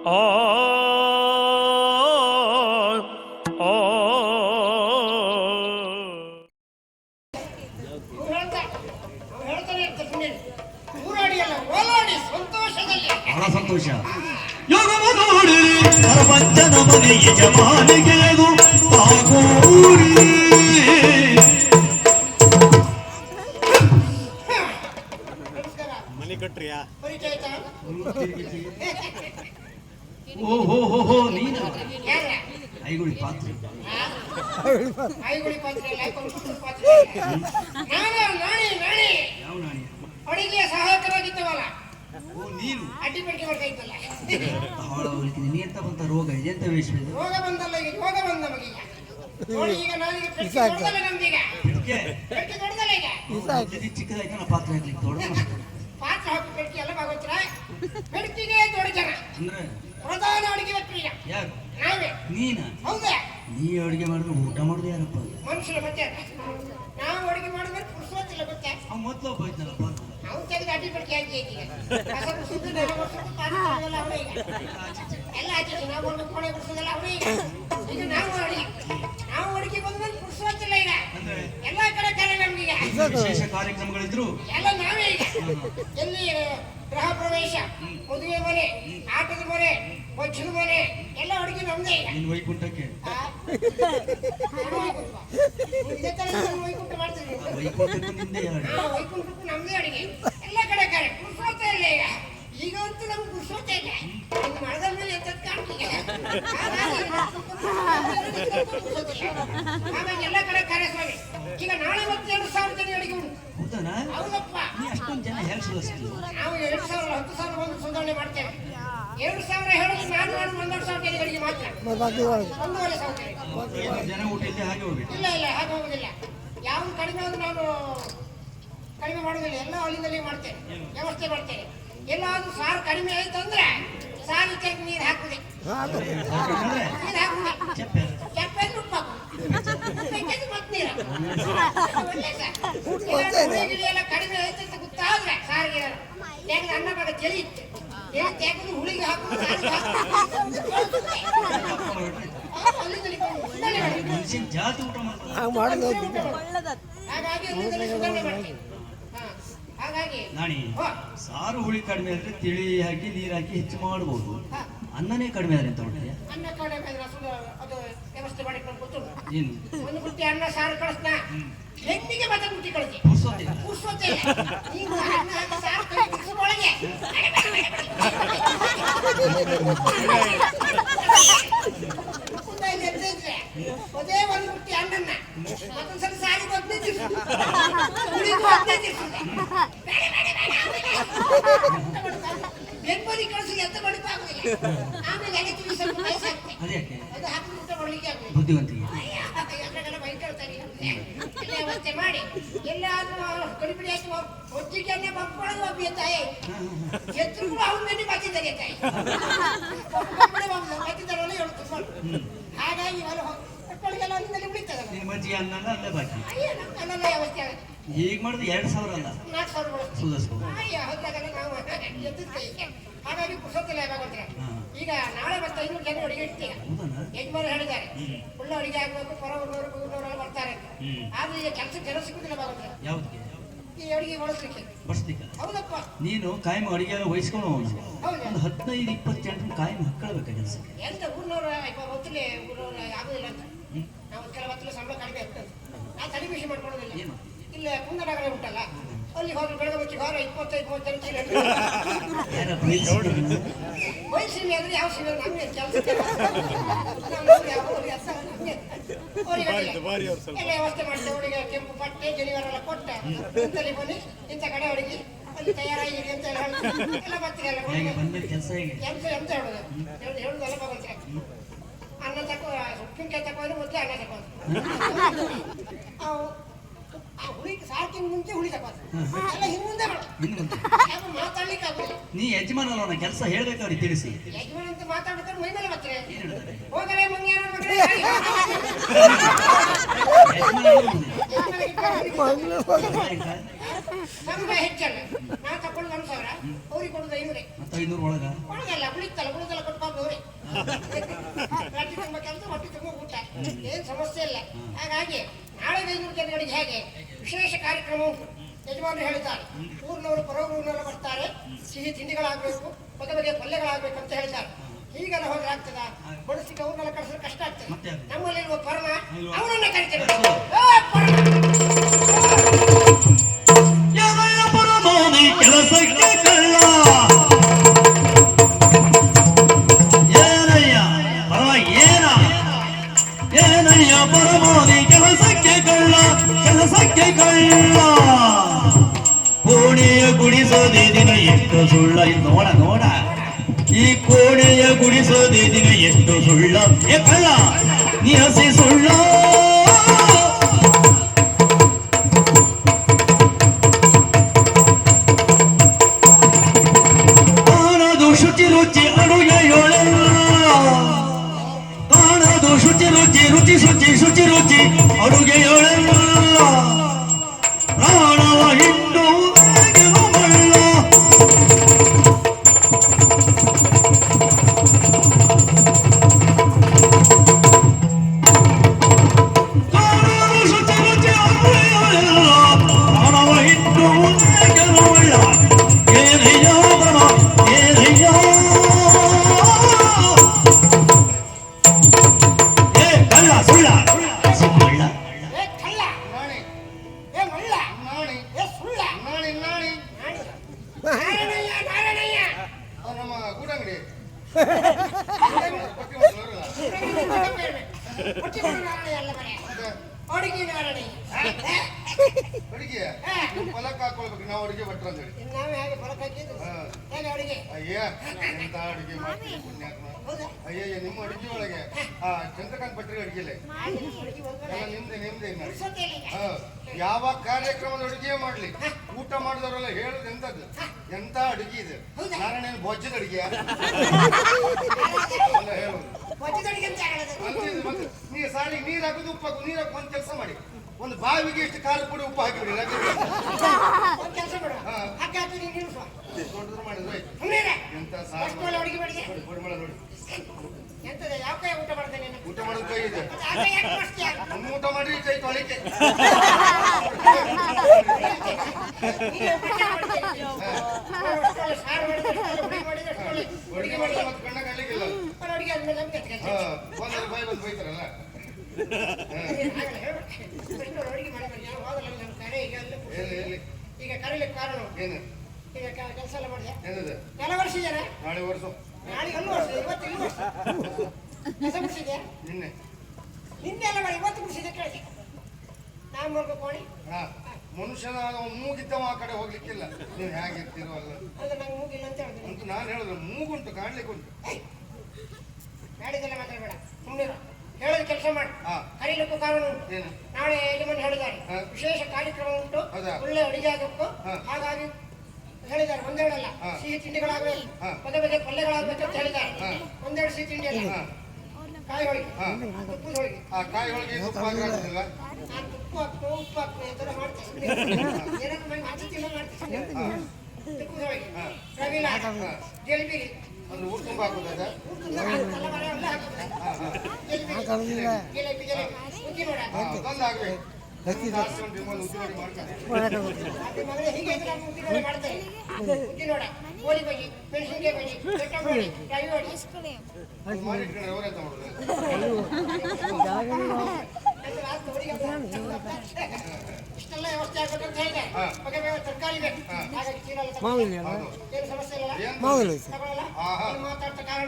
ಆ ಸಂತೋಷ ಪ್ರಪಂಚದ ಮನೆ ಯಜಮಾನಿಗೆ ತಾಗೋರಿ ಮನೆ ಕಟ್ರಿಯಾ ಓಹೋ ನೀನು ಐಗುಳಿ ಪಾತ್ರೆ ಅಡಿಗೆ ಸಹಾಯಕರಾಗಿದ್ದವಲ್ಲ ನೀನು ಅಡ್ಡಿ ಪಡಿಕೆ ಮಾಡ್ತಾ ಇದ್ದಲ್ಲ ನೀಂತ ಬಂತ ರೋಗ ಇದೆ ಅಂತ ವೇಷ ರೋಗ ಬಂದಲ್ಲ ಈಗ ರೋಗ ಬಂದ ನಮಗೀಗ ನೋಡಿ ಈಗ ನಾನೀಗ ಪೆಟ್ಟಿಗೆ ನಮ್ದೀಗ ಪೆಟ್ಟಿಗೆ ದೊಡ್ಡದಲ್ಲ ಈಗ ಚಿಕ್ಕದಾಗಿ ಪಾತ್ರ ಹಾಕ್ಲಿಕ್ಕೆ ದೊಡ್ಡ ಪಾತ್ರ ಹಾಕಿ ಪೆಟ್ಟಿಗೆ ಎಲ್ಲ ಬಾಗೋತ್ರ ಪೆಟ್ಟಿಗೆ ದೊಡ್ಡ ಜನ ಅಂದ್ರೆ ಪ್ರಧಾನ ಅಡಿಗೆ ಭಟ್ರು ಈಗ ಯಾರು ನಾವೇ ನೀನ ಹೌದಾ ನೀ ಅಡಿಗೆ ಮಾಡಿದ್ರೆ ಊಟ ಮಾಡುದು ಯಾರಪ್ಪ ಮನುಷ್ಯರು ಮತ್ತೆ ನಾವು ಅಡಿಗೆ ಮಾಡಿದ್ರೆ ಪುರುಷೋತಿಲ್ಲ ಗೊತ್ತಾ ಅವ್ ಮೊದ್ಲು ಹೋಯ್ತಲ್ಲಪ್ಪ ಅವ್ನು ತೆಗೆದು ಅಡ್ಡಿ ಪೆಟ್ಟಿಗೆ ಹಾಕಿ ಈಗ ಎಲ್ಲ ಹಾಕಿ ನಾವು ಒಂದು ಕೋಣೆ ಬಿಡಿಸೋದಲ್ಲ ಅವನು ಈಗ ನಾವು ಅಡಿಗೆ ಬಂದ್ಮೇಲೆ ಪುರುಷೋತಿಲ್ಲ ಈಗ ಎಲ್ಲ ಕಡೆ ಕಾರ್ಯ ನಮ್ಗೀಗ ವಿಶೇಷ ಕಾರ್ಯಕ್ರಮಗಳಿದ್ರು ಎಲ್ಲ ನಾವೇ ಈಗ ಎಲ್ಲಿ ಗೃಹ ಪ್ರವೇಶ ಮದುವೆ ಮನೆ ಆಟದ ಮನೆ ಪಕ್ಷದ ಮನೆ ಎಲ್ಲ ಅಡುಗೆ ನಮ್ದೇ ಈಗ ನಿನ್ನ ವೈಕುಂಠಕ್ಕೆ ವೈಕುಂಠ ಮಾಡ್ತೀವಿ ವೈಕುಂಠಕ್ಕೂ ನಮ್ದೇ ಅಡುಗೆ ಎಲ್ಲ ಕಡೆ ಕಾರ್ಯ ಪುರುಷೋತ್ತ ಇಲ್ಲ ಈಗ ಈಗಂತೂ ನಮ್ಗೆ ಪುರುಷೋತ್ತ ಇಲ್ಲ ಇನ್ನು ಮಳದ ಮೇಲೆ ಎತ್ತದ ಕಾಣ್ತೀಗ ಹಾಗಾಗಿ ಎಲ್ಲ ಕಡೆ ಕಾರ್ಯ ಸ್ವಾಮಿ ಈಗ ನಾಳೆ ಮತ್ತೆ 2,000 ಜನ ಅಡಿಗೆ ಉಂಟು ಹೌದಪ್ಪ ಅಷ್ಟೊಂದು ಜನ ನಾವು 2,000 10,000 ಬಂದು ಸುಧಾರಣೆ ಮಾಡ್ತೇವೆ 2,000 ಹೇಳಿದ್ರೆ ನಾನು 1,200 ಜನಗಳಿಗೆ ಮಾತ್ರ 1,500 ಜನ ಊಟ ಇಲ್ಲ ಹಾಗೆ ಹೋಗ್ಬೇಕು ಇಲ್ಲ ಹಾಗೆ ಹೋಗುದಿಲ್ಲ ಯಾವ್ದು ಕಡಿಮೆ ಆದ್ರೂ ನಾನು ಕಡಿಮೆ ಮಾಡುದಿಲ್ಲ ಎಲ್ಲ ಅಲ್ಲಿಂದಲೇ ಮಾಡ್ತೇನೆ ವ್ಯವಸ್ಥೆ ಮಾಡ್ತೇನೆ ಎಲ್ಲಾದ್ರೂ ಸಾರು ಕಡಿಮೆ ಆಯ್ತು ಅಂದ್ರೆ ಸಾರು ತೆಗೆದು ನೀರು ಹಾಕುದೆ ನೀರು ಹಾಕುದೆ ಕೆಪ್ಪ ಉಪ್ಪು ಮತ್ತೆ ನೀರು ಎಲ್ಲ ಕಡಿಮೆ ಆಯ್ತು ಅಂತ ಗೊತ್ತಾದ್ರೆ ಸಾರಿಗೆ ತೆಗೆದು ಅನ್ನ ಬಾಗ ಜಲಿ ಇತ್ತು ತೆಗೆದು ಹುಳಿಗೆ ಹಾಕುದು ಹಾಗಾಗಿ ನಾಣಿ ಸಾರು ಹುಳಿ ಕಡಿಮೆ ಆದ್ರೆ ತಿಳಿ ಹಾಕಿ ನೀರು ಹಾಕಿ ಹೆಚ್ಚು ಮಾಡಬಹುದು ಅನ್ನನೇ ಕಡಿಮೆ ಆದ್ರೆ ಅಂತ ಹೊಟ್ಟೆ ಅನ್ನ ಕಡಿಮೆ ಅದು ವ್ಯವಸ್ಥೆ ಮಾಡಿ ಗೊತ್ತು ಏನು ಒಂದು ಬುಟ್ಟಿ ಅನ್ನ ಸಾರು ಕಳಿಸ್ನ ಹೆಣ್ಣಿಗೆ ಮತ್ತೆ ಬುಟ್ಟಿ ಕಳಿಸಿ ಪುರ್ಸೋತೆ ನೀನು ಅನ್ನ ಹಾಕಿ ಸಾರು ಕಳಿಸಿ ಒಳಗೆ ಅದೇ ಒಂದು ಬುಟ್ಟಿ ಅನ್ನನ್ನ ಮತ್ತೊಂದ್ಸಲ ಸಾರಿಗೆ 15 ಬೆಂಬಲಿ ಕಳಿಸಿ ಎಂತ ಮಾಡಿದ್ದು ಆಗುದಿಲ್ಲ ಆಮೇಲೆ ಅಗತ್ಯ ಸ್ವಲ್ಪ ವಯಸ್ಸಾಗ್ತದೆ ಅದು ಹಾಕಿ ಊಟ ಮಾಡ್ಲಿಕ್ಕೆ ಆಗುದಿಲ್ಲ ಬುದ್ಧಿವಂತಿಗೆ ಬೈ ಕೇಳ್ತಾರೆ ವ್ಯವಸ್ಥೆ ಮಾಡಿ ಎಲ್ಲಾದ್ರೂ ಕಡಿಪಿಡಿ ಹಾಕಿ ಒಜ್ಜಿಗೆ ಮಕ್ಕಳು ಒಬ್ಬ ತಾಯಿ ಎತ್ತರು ಕೂಡ ಅವ್ನ ಮೇಲೆ ಬಾಕಿದ್ದಾರೆ ತಾಯಿ ಬಾಕಿದ್ದಾರಲ್ಲ ಹೇಳುತ್ತೆ ಹಾಗಾಗಿ ಮಕ್ಕಳಿಗೆಲ್ಲ ಅಲ್ಲಿಂದಲೇ ಉಳಿತದೆ ಮಜ್ಜಿಗೆ ಅನ್ನ ಅಲ್ಲೇ ಬಾಕಿ ಅಲ್ಲೆಲ್ಲ ವ್ಯವಸ್ಥೆ ಆಗುತ್ತೆ ಈಗ ಮಾಡಿದ್ರೆ 2,000 ಅಲ್ಲ 4,000 ಸುಧಾರಿಸ್ಬೋದು ನಾವು ಎದ್ದಿದ್ದೆ ಹಾಗಾಗಿ ಪುರುಷೋತ್ತಿಲ್ಲ ಯಾವಾಗಂದ್ರೆ ಈಗ ನಾಳೆ ಮತ್ತೆ 500 ಜನ ಅಡಿಗೆ ಇಡ್ತೀವಿ ಯಜಮಾನ ಹೇಳಿದ್ದಾರೆ ಒಳ್ಳೆ ಅಡಿಗೆ ಆಗ್ಬೇಕು ಪರವೂರವರು ಬರ್ತಾರೆ ಆದ್ರೆ ಈಗ ಕೆಲಸ ಜನ ಸಿಗುದಿಲ್ಲ ಬಾಗಂದ್ರೆ ಯಾವ್ದಕ್ಕೆ ಈ ಅಡಿಗೆ ಬಡಿಸ್ಲಿಕ್ಕೆ ಹೌದಪ್ಪ ನೀನು ಕಾಯಂ ಅಡಿಗೆ ಎಲ್ಲ ವಹಿಸ್ಕೊಂಡು ಹೋಗಿ ಒಂದು 15-20 ಜನ ಕಾಯಂ ಹಾಕೊಳ್ಬೇಕು ಕೆಲಸ ಎಂತ ಊರ್ನವ್ರ ಹೊತ್ತಲೆ ಊರವ್ರ ಆಗುದಿಲ್ಲ ಅಂತ ನಾವು ಕೆಲವು ಹೊತ್ತಲೆ ಸಂಬಳ ಕಡಿಮೆ ಆಗ್ತದೆ ನಾನು ತಲೆ ಬಿಸಿ ಮಾಡ್ಕೊಳ್ಳೋದಿಲ್ಲ ಇಲ್ಲ ಕುಂದನಗರ ಉಂಟಲ್ಲ ಅಲ್ಲಿ ಹೋಗಿ ಬೆಳಗ್ಗೆ ಮುಚ್ಚಿ ಹೊರ 25-30 ಜನ ವಯಸ್ಸಿನ ಅಂದ್ರೆ ಯಾವ ಸೀಮೆ ನಮ್ಗೆ ಕೆಲಸ ಎಲ್ಲ ವ್ಯವಸ್ಥೆ ಮಾಡ್ತೇವೆ ಅವರಿಗೆ ಕೆಂಪು ಬಟ್ಟೆ ಜನಿವಾರೆಲ್ಲ ಕೊಟ್ಟ ಇಂತಲ್ಲಿ ಬನ್ನಿ ಇಂಥ ಕಡೆ ಅವರಿಗೆ ಅಲ್ಲಿ ತಯಾರಾಗಿರಿ ಅಂತ ಎಲ್ಲ ಬರ್ತೀರಲ್ಲ ಕೆಲಸ ಎಂತ ಹೇಳುದಲ್ಲ ಬರುತ್ತೆ ಅನ್ನ ತಕೋ ಉಪ್ಪಿನಕಾಯಿ ತಕೊಂಡ್ರೆ ಮೊದಲೇ ಅನ್ನ ತಕೊಂಡು ಹುಳಿ ಸಾಕಿನ ಮುಂಚೆ ಹುಳಿ ತಕೋದು ಎಲ್ಲ ಹಿಂದೆ ಮಾತಾಡ್ಲಿಕ್ಕೆ ಆಗುದಿಲ್ಲ ನೀ ಯಜಮಾನ ಅಲ್ಲ ಕೆಲಸ ಹೇಳ್ಬೇಕಾದ್ರೆ ತಿಳಿಸಿ ಯಜಮಾನ ಅಂತ ಮಾತಾಡ್ತಾರೆ ಮೈ ಮೇಲೆ ಬರ್ತಾರೆ ಹೋಗಲೇ ಮಂಗ್ಯಾರ ನಮ್ಗೆ ಹೆಚ್ಚಲ್ಲ ನಾ ತಕೊಂಡು 1,000 ಅವ್ರಿಗೆ ಕೊಡುದು 500 ಒಳಗ ಒಳಗಲ್ಲ ಉಳಿತಲ್ಲ ಉಳಿದೆಲ್ಲ ಕೊಟ್ಕೊಂಡು ರಾತ್ರಿ ತುಂಬ ಕೆಲಸ, ಹೊಟ್ಟೆ ತುಂಬ ಊಟ, ಏನು ಸಮಸ್ಯೆ ಇಲ್ಲ. ಹಾಗಾಗಿ ನಾಳೆ 500 ಜನಗಳಿಗೆ ಹೇಗೆ ವಿಶೇಷ ಕಾರ್ಯಕ್ರಮ ಉಂಟು. ಯಜಮಾನರು ಹೇಳಿದ್ದಾರೆ, ಊರಿನವರು ಪರವೂರಿನವರು ಬರ್ತಾರೆ, ಸಿಹಿ ತಿಂಡಿಗಳಾಗಬೇಕು, ಬಗೆ ಬಗೆಯ ಪಲ್ಯಗಳಾಗಬೇಕು ಅಂತ ಹೇಳ್ತಾರೆ. ಹೀಗೆಲ್ಲ ಹೋದ್ರೆ ಆಗ್ತದ? ಬಡಿಸಿಗೆ ಅವ್ರನ್ನೆಲ್ಲ ಕಳಿಸಿದ್ರೆ ಕಷ್ಟ ಆಗ್ತದೆ. ನಮ್ಮಲ್ಲಿರುವ ಪರಮ ಅವನನ್ನ ಕರಿತೇವೆ. ಕೆಲಸಕ್ಕೆ ಕಳ್ಳ ಏನಯ್ಯ ಪರವಾಗಿ ಏನಯ್ಯ ಪರಮೋದಿ ಕೆಲಸಕ್ಕೆ ಕಳ್ಳ ಕೋಣೆಯ ಗುಡಿಸೋದೇ ದಿನ ಎಷ್ಟು ಸುಳ್ಳ. ನೋಡ ಈ ಕೋಣೆಯ ಗುಡಿಸೋದೇ ದಿನ ಎಷ್ಟು ಸುಳ್ಳ. ಏ ಕಳ್ಳ ನೀ ಹಸಿ ಸುಳ್ಳ. ಶುಚಿ ರುಚಿ ಅಡುಗೆಯೊಳೆಲ್ಲ ಕಾಣದು ಶುಚಿ ರುಚಿ ಅಡುಗೆಯೊಳೆಲ್ಲ ಪ್ರಾಣವ ಹಿಂಡು ಮಳ್ಳ. ಕಾಣದು ಶುಚಿ ಅಡುಗೆಯೊಳೆಲ್ಲ ಪ್ರಾಣವ ಹಿಂಡು ಮಳ್ಳ. ಏನಯ್ಯ ಫಲಕ್ ಹಾಕೊಳ್ಬೇಕು ನಾವು ಅಡುಗೆ ಭಟ್ರು ಅಂತ ಹೇಳಿ. ನಾವು ಹೇಗೆ ಫಲಕ್ ಹಾಕಿದ್ದು ಹೇಗೆ ಅಡುಗೆ? ಅಯ್ಯ ಎಂತ ಅಡುಗೆ ಮಾಡ್ತೀವಿ ಪುಣ್ಯಾತ್ಮ. ಅಯ್ಯಯ್ಯ ನಿಮ್ಮ ಅಡುಗೆ ಒಳಗೆ ಚಂದ್ರಕಾಂತ್ ಭಟ್ರಿಗೆ ಅಡುಗೆಲೆ ನಿಮ್ದೆ ಯಾವ ಕಾರ್ಯಕ್ರಮದ ಅಡುಗೆ ಮಾಡ್ಲಿ ಊಟ ಮಾಡಿದವರೆಲ್ಲ ಹೇಳುದು ಎಂತದ್ದು ಎಂತ ಅಡುಗೆ ಇದೆ. ನಾರಾಯಣ ಬೊಜ್ಜದ ಅಡುಗೆ ಹೇಳುದು. ನೀರು ಸಾಲಿ ನೀರು ಹಾಕುದು ಉಪ್ಪು ಹಾಕುದು. ನೀರು ಹಾಕಿ ಒಂದ್ ಕೆಲಸ ಮಾಡಿ, ಒಂದು ಬಾವಿಗೆ ಎಷ್ಟು ಖಾರ ಪುಡಿ ಉಪ್ಪು ಹಾಕಿಬಿಡಿ. ಮಾಡಿದ್ರೆ ಎಂತ ಸಾರು ನೋಡಿ. ಯಾವ ಕೈ ಊಟ ಮಾಡ್ತೇನೆ? ಊಟ ಮಾಡೋದು ಕೈ ಇದೆ. ಊಟ ಮಾಡ್ರಿ ಕೈ ತೊಳಿಕೆ. ಅಡುಗೆ ಮಾಡಿದ್ರೆ ಮತ್ತೆ ಕಣ್ಣ ಕಾಣ್ಲಿಕ್ಕಿಲ್ಲ. ಒಂದ್ ಬಾಯಿ ಬಂದು ಬೈತಾರಲ್ಲ. ಈಗ ಕರೀಲಿಕ್ಕೆ ಕಾರಣ ಏನು? ಈಗ ಕೆಲಸ ಎಲ್ಲ ಮಾಡಿದೆ. ಏನಿದೆ? ಕೆಲ ವರ್ಷ ಇದ್ದಾರೆ. ನಾಳೆ ವರ್ಷ ನಾಳೆ ಅಲ್ಲೂ ವರ್ಷ, ಇವತ್ತು ಇಲ್ಲಿ ವರ್ಷ ಕೆಲಸ ಮುಗಿಸಿದ್ಯಾ? ನಿನ್ನೆ ಎಲ್ಲ ಮಾಡಿ ಇವತ್ತು ಮುಗಿಸಿದೆ ಕೇಳಿದೆ. ನಾವು ನೋಡ್ಕೊ ಕೋಣಿ ಮನುಷ್ಯನ ಮೂಗಿದ್ದವ ಆ ಕಡೆ ಹೋಗ್ಲಿಕ್ಕಿಲ್ಲ. ನೀವು ಹೇಗಿರ್ತೀರೋ ಅಲ್ಲ. ಅಂದ್ರೆ ನಂಗೆ ಮೂಗಿಲ್ಲ ಅಂತ ಹೇಳಿದೆ ಅಂತ ನಾನು ಹೇಳಿದ್ರೆ ಮೂಗುಂಟು ಕಾಣ್ಲಿಕ್ಕೆ ಉಂಟು. ನಾಡಿದೆಲ್ಲ ಮಾತಾಡಬೇಡ, ಸುಮ್ಮನೆ ಹೇಳೋದು ಕೆಲಸ ಮಾಡಿ. ಕರೀಲಿಕ್ಕೂ ಕಾರಣ ಉಂಟು. ಏನು? ನಾಳೆ ಯಜಮಾನ್ ಹೇಳಿದ್ದಾರೆ ವಿಶೇಷ ಕಾರ್ಯಕ್ರಮ ಉಂಟು, ಒಳ್ಳೆ ಅಡಿಗೆ ಆಗಬೇಕು. ಹಾಗಾಗಿ ಹೇಳಿದ್ದಾರೆ ಒಂದೆರಡಲ್ಲ ಸಿಹಿ ತಿಂಡಿಗಳಾಗಬೇಕು, ಬಗೆ ಬಗೆ ಪಲ್ಯಗಳಾಗಬೇಕು ಅಂತ ಹೇಳಿದ್ದಾರೆ. ಒಂದೆರಡು ಸಿಹಿ ತಿಂಡಿ ಅಲ್ಲ, ಕಾಯಿ ಹೋಳಿಗೆ, ತುಪ್ಪದ ಹೋಳಿಗೆ. ಕಾಯಿ ಹೋಳಿಗೆ ತುಪ್ಪ ಹಾಕಿಲ್ಲ. ನಾನು ತುಪ್ಪ ಹಾಕ್ತು ಉಪ್ಪು ಹಾಕ್ತು ಈ ಥರ ಮಾಡ್ತೇನೆ. ಏನಕ್ಕೆ ನಂಗೆ ಅತಿಥಿನ ಮಾಡ್ತೇನೆ. ತುಪ್ಪದ ಹೋಳಿಗೆ, ರವಿಲ, ಜಿಲೇಬಿ ಅಂದ್ರೆ ಊಟ ತುಂಬ ಹಾಕೋದ ಜಿಲೇಬಿ ಉದ್ದಿ ನೋಡ ಅದೊಂದು ಆಗ್ಬೇಕು. ಹೀಗೆ ಮಾಡ್ತೇನೆ. ಉದ್ದಿ ನೋಡ, ಗೋಧಿ ಬಜ್ಜಿ, ಮೆಣಸಿನ್ಕಾಯಿ ಬಜ್ಜಿ, ಬೆಟ್ಟಂಬಡಿ, ರವಿ ಬಡಿ ಮಾಡಿಟ್ಕೊಂಡ್ರೆ ಅವರೆಂತ ಮಾಡೋದು? ಇಷ್ಟೆಲ್ಲ ವ್ಯವಸ್ಥೆ ಆಗ್ಬೇಕು ಅಂತ ಹೇಳಿದೆ. ಬಗೆ ಬಗೆ ತರಕಾರಿ ಬೇಕು, ಹಾಗಾಗಿ ಚೀಲ ಏನು ಸಮಸ್ಯೆ ಇಲ್ಲ. ತಗೊಳ್ಳಲ್ಲ, ಮಾತಾಡ್ತಾ ಕಾರಣ